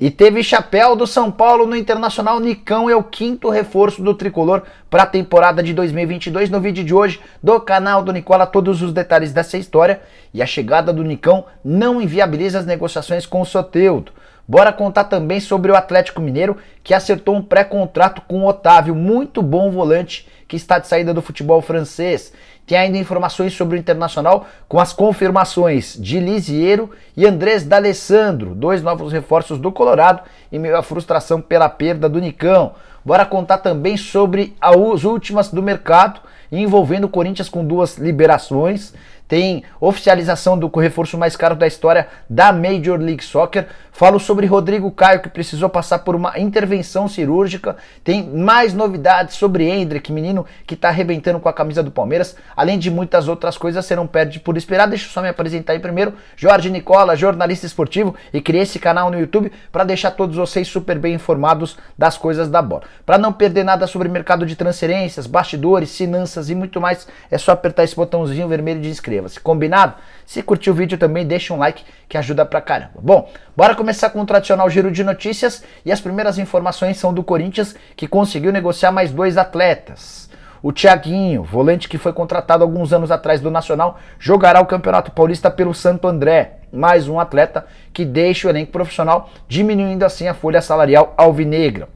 E teve chapéu do São Paulo no Internacional. Nicão é o quinto reforço do tricolor para a temporada de 2022. No vídeo de hoje do canal do Nicola, todos os detalhes dessa história. E a chegada do Nicão não inviabiliza as negociações com o Soteldo. Bora contar também sobre o Atlético Mineiro, que acertou um pré-contrato com o Otávio, muito bom volante que está de saída do futebol francês. Tem ainda informações sobre o Internacional com as confirmações de Lisiero e Andrés D'Alessandro, dois novos reforços do Colorado, em meio à frustração pela perda do Nicão. Bora contar também sobre as últimas do mercado, envolvendo o Corinthians com duas liberações. Tem oficialização do reforço mais caro da história da Major League Soccer. Falo sobre Rodrigo Caio, que precisou passar por uma intervenção cirúrgica. Tem mais novidades sobre Hendrick, menino que está arrebentando com a camisa do Palmeiras. Além de muitas outras coisas, você não perde por esperar. Deixa eu só me apresentar aí primeiro. Jorge Nicola, jornalista esportivo, e criei esse canal no YouTube para deixar todos vocês super bem informados das coisas da bola. Para não perder nada sobre mercado de transferências, bastidores, finanças e muito mais, é só apertar esse botãozinho vermelho de inscrever. Combinado? Se curtiu o vídeo também deixa um like que ajuda pra caramba. Bom, bora começar com o tradicional giro de notícias e as primeiras informações são do Corinthians, que conseguiu negociar mais dois atletas. O Thiaguinho, volante que foi contratado alguns anos atrás do Nacional, jogará o Campeonato Paulista pelo Santo André. Mais um atleta que deixa o elenco profissional, diminuindo assim a folha salarial alvinegra.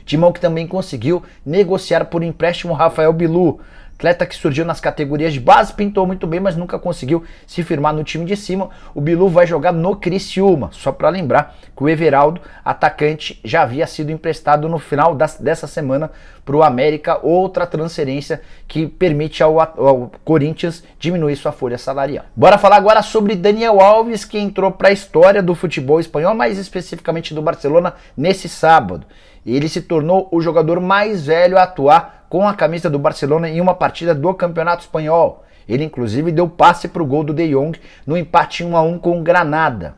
Timão que também conseguiu negociar por empréstimo Rafael Bilu, atleta que surgiu nas categorias de base, pintou muito bem, mas nunca conseguiu se firmar no time de cima. O Bilu vai jogar no Criciúma, só para lembrar que o Everaldo, atacante, já havia sido emprestado no final dessa semana para o América, outra transferência que permite ao Corinthians diminuir sua folha salarial. Bora falar agora sobre Daniel Alves, que entrou para a história do futebol espanhol, mais especificamente do Barcelona, nesse sábado. Ele se tornou o jogador mais velho a atuar com a camisa do Barcelona em uma partida do Campeonato Espanhol. Ele inclusive deu passe para o gol do De Jong no empate 1-1 com o Granada.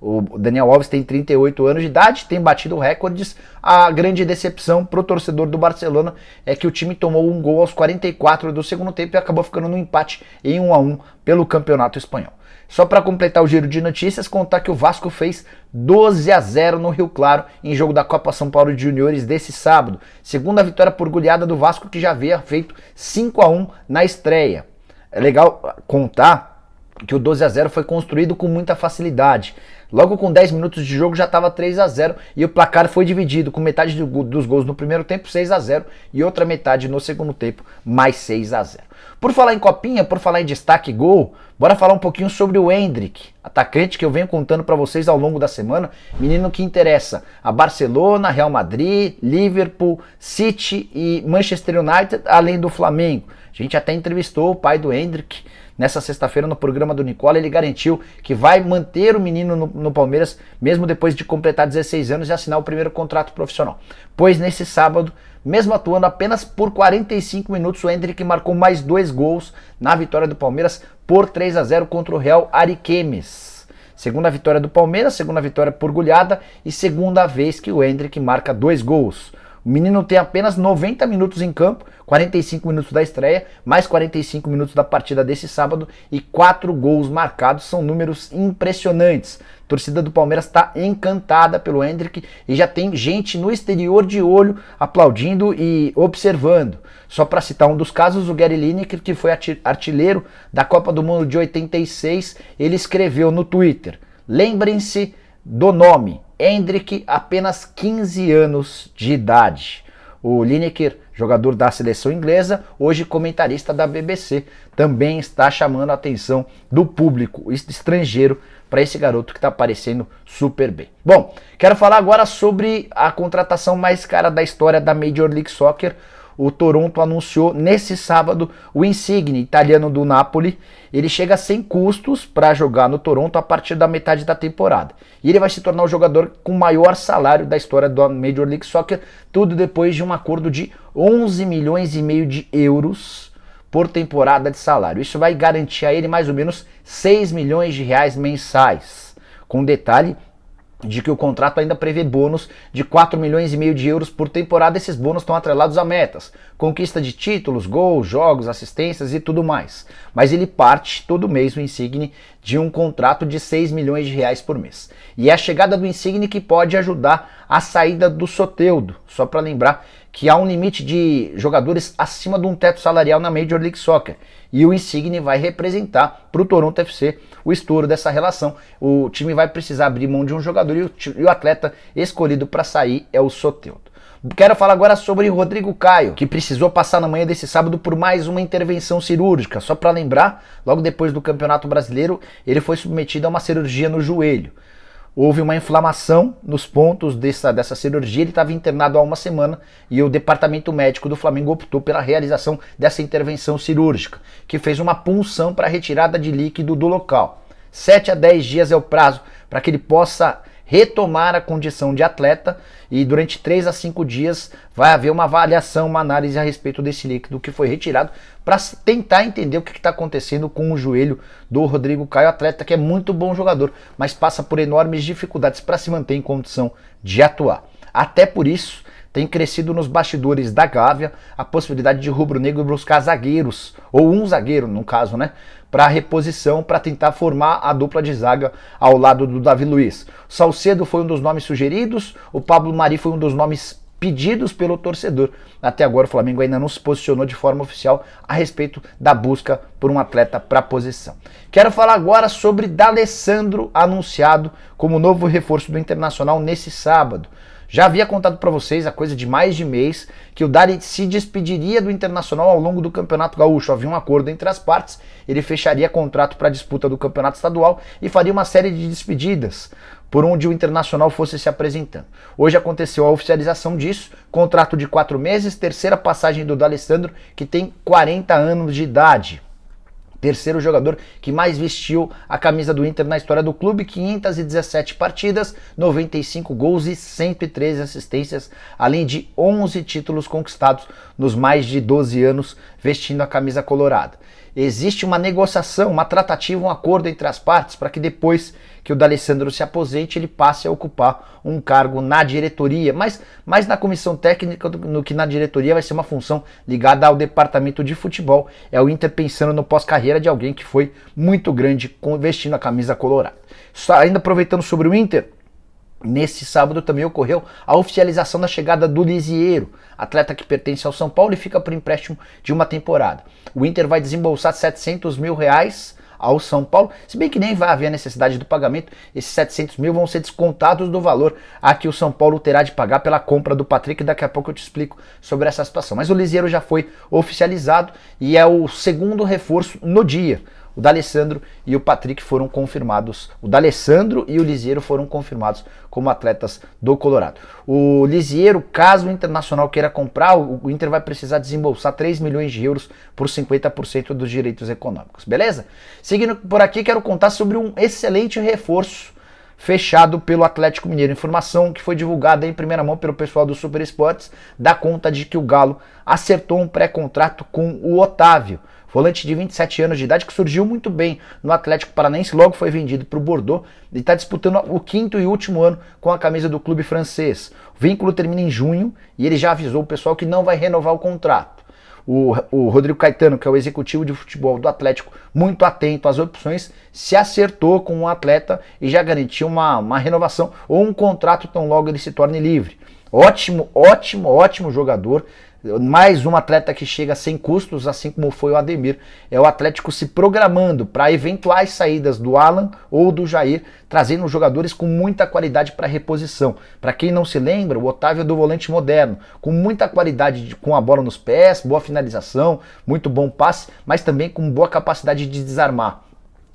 O Daniel Alves tem 38 anos de idade, tem batido recordes. A grande decepção para o torcedor do Barcelona é que o time tomou um gol aos 44 do segundo tempo e acabou ficando no empate em 1-1 pelo Campeonato Espanhol. Só para completar o giro de notícias, contar que o Vasco fez 12-0 no Rio Claro em jogo da Copa São Paulo de Juniores desse sábado. Segunda vitória por goleada do Vasco, que já havia feito 5-1 na estreia. É legal contar que o 12-0 foi construído com muita facilidade. Logo com 10 minutos de jogo já estava 3-0 e o placar foi dividido, com metade dos gols no primeiro tempo, 6-0, e outra metade no segundo tempo, mais 6-0. Por falar em copinha, por falar em destaque e gol, bora falar um pouquinho sobre o Hendrick, atacante que eu venho contando para vocês ao longo da semana, menino que interessa a Barcelona, Real Madrid, Liverpool, City e Manchester United, além do Flamengo. A gente até entrevistou o pai do Hendrick nessa sexta-feira no programa do Nicola. Ele garantiu que vai manter o menino no Palmeiras, mesmo depois de completar 16 anos e assinar o primeiro contrato profissional. Pois nesse sábado, mesmo atuando apenas por 45 minutos, o Hendrick marcou mais 2 gols na vitória do Palmeiras por 3-0 contra o Real Ariquemes. Segunda vitória do Palmeiras, segunda vitória por goleada e segunda vez que o Hendrick marca 2 gols. O menino tem apenas 90 minutos em campo, 45 minutos da estreia, mais 45 minutos da partida desse sábado e 4 gols marcados. São números impressionantes. A torcida do Palmeiras está encantada pelo Hendrick e já tem gente no exterior de olho aplaudindo e observando. Só para citar um dos casos, o Gary Lineker, que foi artilheiro da Copa do Mundo de 86, ele escreveu no Twitter: lembrem-se do nome, Hendrick, apenas 15 anos de idade. O Lineker, jogador da seleção inglesa, hoje comentarista da BBC, também está chamando a atenção do público estrangeiro para esse garoto que está aparecendo super bem. Bom, quero falar agora sobre a contratação mais cara da história da Major League Soccer. O Toronto anunciou nesse sábado o Insigne, italiano do Napoli. Ele chega sem custos para jogar no Toronto a partir da metade da temporada. E ele vai se tornar o jogador com maior salário da história da Major League Soccer, tudo depois de um acordo de 11 milhões e meio de euros por temporada de salário. Isso vai garantir a ele mais ou menos 6 milhões de reais mensais. Com detalhe de que o contrato ainda prevê bônus de 4 milhões e meio de euros por temporada. Esses bônus estão atrelados a metas, conquista de títulos, gols, jogos, assistências e tudo mais. Mas ele parte todo mês, o Insigne, de um contrato de 6 milhões de reais por mês. E é a chegada do Insigne que pode ajudar a saída do Soteldo. Só para lembrar que há um limite de jogadores acima de um teto salarial na Major League Soccer. E o Insigne vai representar para o Toronto FC o estouro dessa relação. O time vai precisar abrir mão de um jogador e o atleta escolhido para sair é o Soteldo. Quero falar agora sobre o Rodrigo Caio, que precisou passar na manhã desse sábado por mais uma intervenção cirúrgica. Só para lembrar, logo depois do Campeonato Brasileiro, ele foi submetido a uma cirurgia no joelho. Houve uma inflamação nos pontos dessa cirurgia, ele estava internado há uma semana e o departamento médico do Flamengo optou pela realização dessa intervenção cirúrgica, que fez uma punção para a retirada de líquido do local. 7 a 10 dias é o prazo para que ele possa retomar a condição de atleta e durante 3 a 5 dias vai haver uma avaliação, uma análise a respeito desse líquido que foi retirado para tentar entender o que está acontecendo com o joelho do Rodrigo Caio, atleta que é muito bom jogador, mas passa por enormes dificuldades para se manter em condição de atuar. Até por isso, tem crescido nos bastidores da Gávea a possibilidade de rubro-negro buscar zagueiros, ou um zagueiro no caso, né, para reposição, para tentar formar a dupla de zaga ao lado do Davi Luiz. O Salcedo foi um dos nomes sugeridos, o Pablo Mari foi um dos nomes pedidos pelo torcedor. Até agora o Flamengo ainda não se posicionou de forma oficial a respeito da busca por um atleta para a posição. Quero falar agora sobre D'Alessandro, anunciado como novo reforço do Internacional nesse sábado. Já havia contado para vocês há coisa de mais de mês que o Dari se despediria do Internacional ao longo do Campeonato Gaúcho. Havia um acordo entre as partes, ele fecharia contrato para a disputa do Campeonato Estadual e faria uma série de despedidas por onde o Internacional fosse se apresentando. Hoje aconteceu a oficialização disso, contrato de 4 meses, terceira passagem do D'Alessandro, que tem 40 anos de idade. Terceiro jogador que mais vestiu a camisa do Inter na história do clube, 517 partidas, 95 gols e 113 assistências, além de 11 títulos conquistados nos mais de 12 anos vestindo a camisa colorada. Existe uma negociação, uma tratativa, um acordo entre as partes para que depois que o D'Alessandro se aposente, ele passe a ocupar um cargo na diretoria, mas na comissão técnica, no que na diretoria vai ser uma função ligada ao departamento de futebol. É o Inter pensando no pós-carreira de alguém que foi muito grande vestindo a camisa colorada. Só ainda aproveitando sobre o Inter, nesse sábado também ocorreu a oficialização da chegada do Lisiero, atleta que pertence ao São Paulo e fica por empréstimo de uma temporada. O Inter vai desembolsar 700 mil reais ao São Paulo, se bem que nem vai haver a necessidade do pagamento, esses 700 mil vão ser descontados do valor a que o São Paulo terá de pagar pela compra do Patrick, e daqui a pouco eu te explico sobre essa situação. Mas o Lisiero já foi oficializado e é o segundo reforço no dia. O D'Alessandro e o Patrick foram confirmados. O D'Alessandro e o Lisiero foram confirmados como atletas do Colorado. O Lisiero, caso o Internacional queira comprar, o Inter vai precisar desembolsar 3 milhões de euros por 50% dos direitos econômicos. Beleza? Seguindo por aqui, quero contar sobre um excelente reforço fechado pelo Atlético Mineiro. Informação que foi divulgada em primeira mão pelo pessoal do Super Esportes dá conta de que o Galo acertou um pré-contrato com o Otávio, volante de 27 anos de idade que surgiu muito bem no Atlético Paranaense, logo foi vendido para o Bordeaux e está disputando o 5º e último ano com a camisa do clube francês. O vínculo termina em junho e ele já avisou o pessoal que não vai renovar o contrato. O Rodrigo Caetano, que é o executivo de futebol do Atlético, muito atento às opções, se acertou com o atleta e já garantiu uma renovação ou um contrato tão logo ele se torne livre. Ótimo jogador. Mais um atleta que chega sem custos, assim como foi o Ademir. É o Atlético se programando para eventuais saídas do Alan ou do Jair, trazendo jogadores com muita qualidade para reposição. Para quem não se lembra, o Otávio é do volante moderno, com muita qualidade com a bola nos pés, boa finalização, muito bom passe, mas também com boa capacidade de desarmar.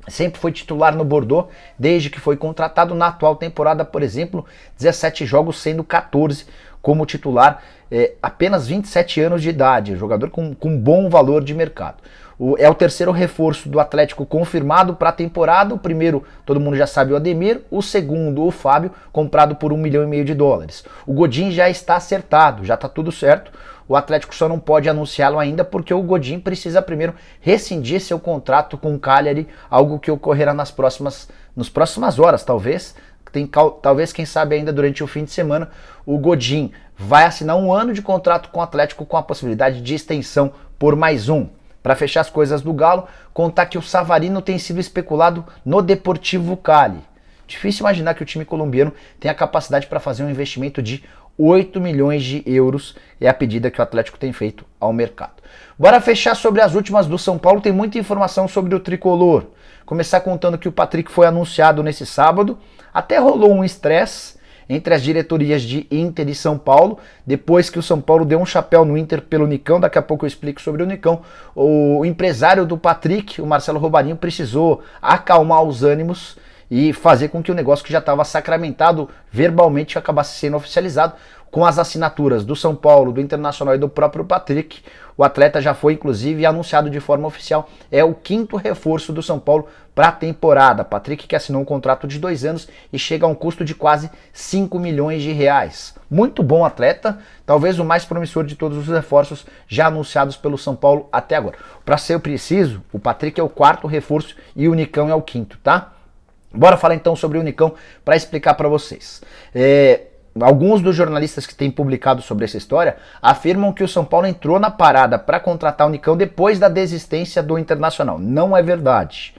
Sempre foi titular no Bordeaux, desde que foi contratado. Na atual temporada, por exemplo, 17 jogos, sendo 14 como titular, apenas 27 anos de idade, jogador com bom valor de mercado. É o terceiro reforço do Atlético confirmado para a temporada. O primeiro, todo mundo já sabe, o Ademir. O segundo, o Fábio, comprado por $1,5 milhão. O Godin já está acertado, já está tudo certo. O Atlético só não pode anunciá-lo ainda porque o Godin precisa primeiro rescindir seu contrato com o Cagliari, algo que ocorrerá nas próximas horas, talvez. talvez, quem sabe ainda durante o fim de semana, o Godin vai assinar 1 ano de contrato com o Atlético com a possibilidade de extensão por mais 1. Para fechar as coisas do Galo, contar que o Savarino tem sido especulado no Deportivo Cali. Difícil imaginar que o time colombiano tem a capacidade para fazer um investimento de 8 milhões de euros, é a pedida que o Atlético tem feito ao mercado. Bora fechar sobre as últimas do São Paulo, tem muita informação sobre o tricolor. Começar contando que o Patrick foi anunciado nesse sábado, até rolou um estresse entre as diretorias de Inter e São Paulo, depois que o São Paulo deu um chapéu no Inter pelo Nicão, daqui a pouco eu explico sobre o Nicão. O empresário do Patrick, o Marcelo Robarinho, precisou acalmar os ânimos e fazer com que o negócio que já estava sacramentado verbalmente acabasse sendo oficializado, com as assinaturas do São Paulo, do Internacional e do próprio Patrick. O atleta já foi, inclusive, anunciado de forma oficial. É o 5º reforço do São Paulo para a temporada. Patrick, que assinou um contrato de 2 anos e chega a um custo de quase 5 milhões de reais. Muito bom atleta, talvez o mais promissor de todos os reforços já anunciados pelo São Paulo até agora. Para ser preciso, o Patrick é o 4º reforço e o Nicão é o 5º, tá? Bora falar então sobre o Nicão para explicar para vocês. Alguns dos jornalistas que têm publicado sobre essa história afirmam que o São Paulo entrou na parada para contratar o Nicão depois da desistência do Internacional. Não é verdade.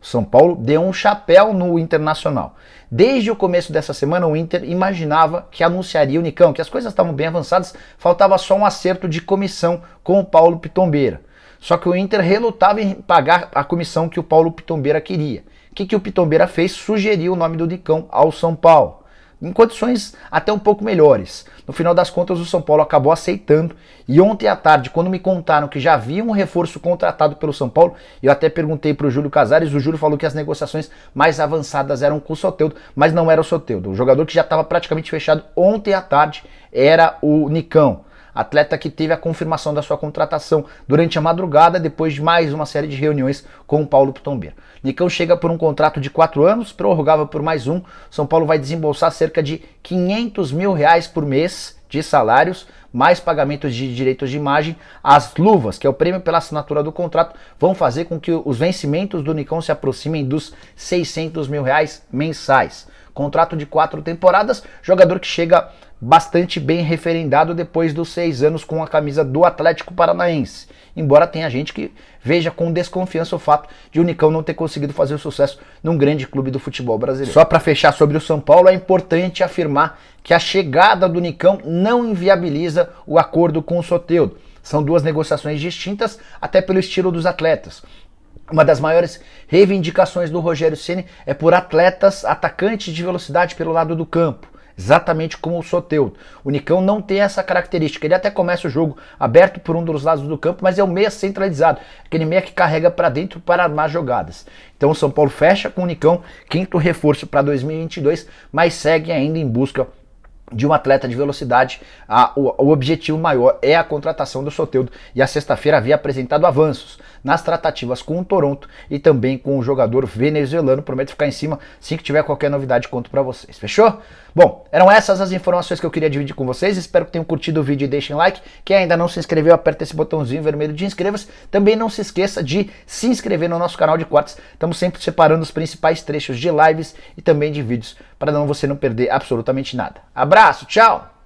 O São Paulo deu um chapéu no Internacional. Desde o começo dessa semana, o Inter imaginava que anunciaria o Nicão, que as coisas estavam bem avançadas, faltava só um acerto de comissão com o Paulo Pitombeira. Só que o Inter relutava em pagar a comissão que o Paulo Pitombeira queria. O que o Pitombeira fez? Sugeriu o nome do Nicão ao São Paulo, em condições até um pouco melhores. No final das contas, o São Paulo acabou aceitando, e ontem à tarde, quando me contaram que já havia um reforço contratado pelo São Paulo, eu até perguntei para o Júlio Casares, o Júlio falou que as negociações mais avançadas eram com o Soteldo, mas não era o Soteldo. O jogador que já estava praticamente fechado ontem à tarde era o Nicão. Atleta que teve a confirmação da sua contratação durante a madrugada, depois de mais uma série de reuniões com o Paulo Pitombeira. Nicão chega por um contrato de 4 anos, prorrogável por mais 1. São Paulo vai desembolsar cerca de 500 mil reais por mês de salários, mais pagamentos de direitos de imagem. As luvas, que é o prêmio pela assinatura do contrato, vão fazer com que os vencimentos do Nicão se aproximem dos 600 mil reais mensais. Contrato de 4 temporadas, jogador que chega bastante bem referendado depois dos 6 anos com a camisa do Atlético Paranaense. Embora tenha gente que veja com desconfiança o fato de o Nicão não ter conseguido fazer o sucesso num grande clube do futebol brasileiro. Só para fechar sobre o São Paulo, é importante afirmar que a chegada do Nicão não inviabiliza o acordo com o Soteldo. São 2 negociações distintas, até pelo estilo dos atletas. Uma das maiores reivindicações do Rogério Ceni é por atletas atacantes de velocidade pelo lado do campo, exatamente como o Soteldo. O Nicão não tem essa característica, ele até começa o jogo aberto por um dos lados do campo, mas é o meia centralizado, aquele meia que carrega para dentro para armar jogadas. Então o São Paulo fecha com o Nicão, 5º reforço para 2022, mas segue ainda em busca de um atleta de velocidade. O objetivo maior é a contratação do Soteldo, e a sexta-feira havia apresentado avanços nas tratativas com o Toronto e também com o jogador venezuelano. Prometo ficar em cima, assim que tiver qualquer novidade conto pra vocês, fechou? Bom, eram essas as informações que eu queria dividir com vocês, espero que tenham curtido o vídeo e deixem like. Quem ainda não se inscreveu, aperta esse botãozinho vermelho de inscreva-se. Também não se esqueça de se inscrever no nosso canal de cortes, estamos sempre separando os principais trechos de lives e também de vídeos, para você não perder absolutamente nada. Abraço, tchau!